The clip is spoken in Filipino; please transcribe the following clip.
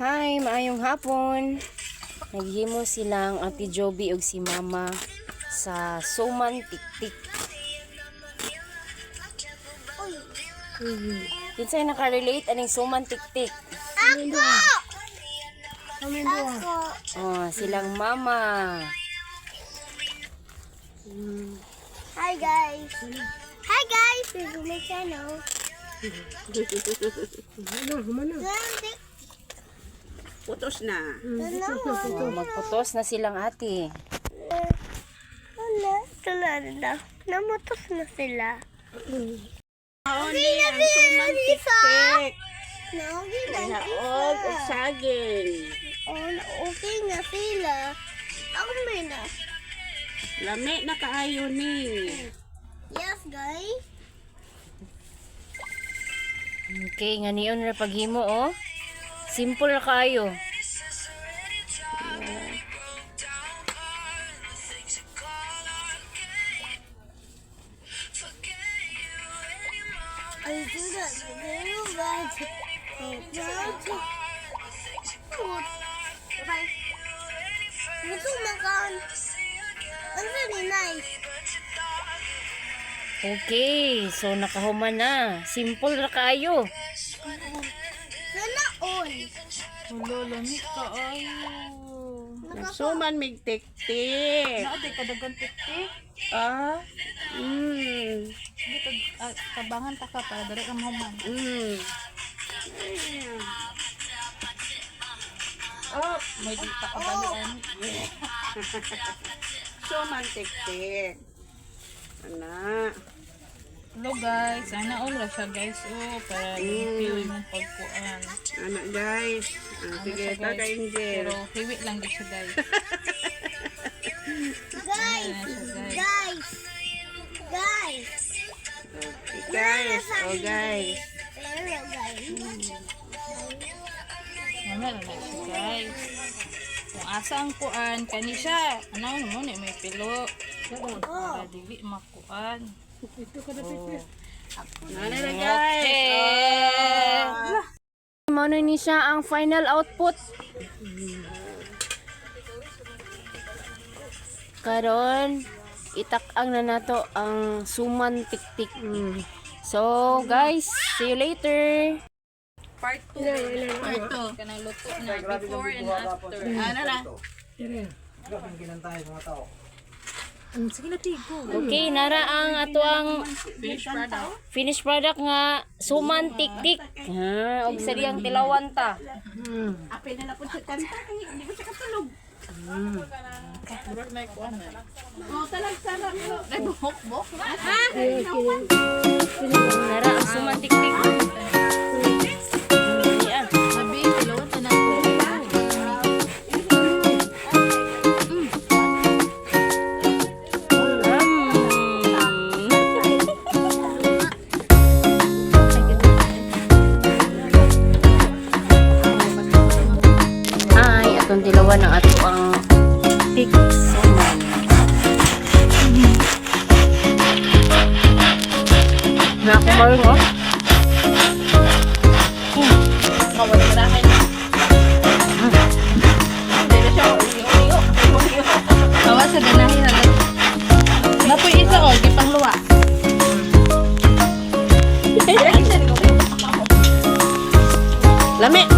Hi, maayong hapon. Naghimo silang Ate Joby ug si Mama sa suman tiktik. Kinsay nakarelate aning suman tiktik? Ako! Oh, silang Mama. Hi guys! Hi guys! This is my channel. Putos na. Oh, magputos na silang ate. Wala na. Namutos na sila. Only ang suman tik-tik. Okay na Laog o sila. saging. Okay na sila. Ako may na. Lami na kaayo ni. Yes guys. Okay, nga niyon ra paghimo oh. Simple ra kayo. I do that very bad. Gusto makan. Ang very nice. Okay, so nakahuman na. Simple ra kayo. Sana all. Wala, lamig ka ayo. Suman mig tik-tik. Naatay kadagan tiktik. Ah. Hindi tabangan ta ka para dali ka mahuman. Oh, May di pa kabalian. suman tik-tik. Ana. Hello guys, sana all ra siya guys. Oh, para i-feel yung pagkuan. Ana guys. Sige, Siya, ta ka Angel. Pero hiwi lang din siya guys. Guys. Guys. Guys. Guys, oh guys. Pero guys. Mamaya na siya guys. Kung asa ang kuan, kani siya. Ano mo ni may pilo. Para dili makuan. Ana na guys. Okay. Mao na ni siya ang final output. Karon itak-ang na nato ang suman tiktik. So guys, see you later. Part 2. Part 2. Kanang luto na before and after. Ano na? Sige na tigo. Okay, nara ang ato ang Finished product. finished product nga suman tiktik. Ha, og sa diyang tilawan ta. Apil na po siya kanta. Hindi ko siya katulog. Murag na ikuan na. Oh, talag sarap. Ay, buhok-buhok. Nara ang suman tiktik. Ayan. Sabi, tilawan ta na ito. Ay, atong dilawan ng ato ang tik suman. Na ako marunong oh. Kawal ka na kayo. Hindi na siya. Kawa sa ganahin na lang. Napoy isa o, di pang luwa. Lami.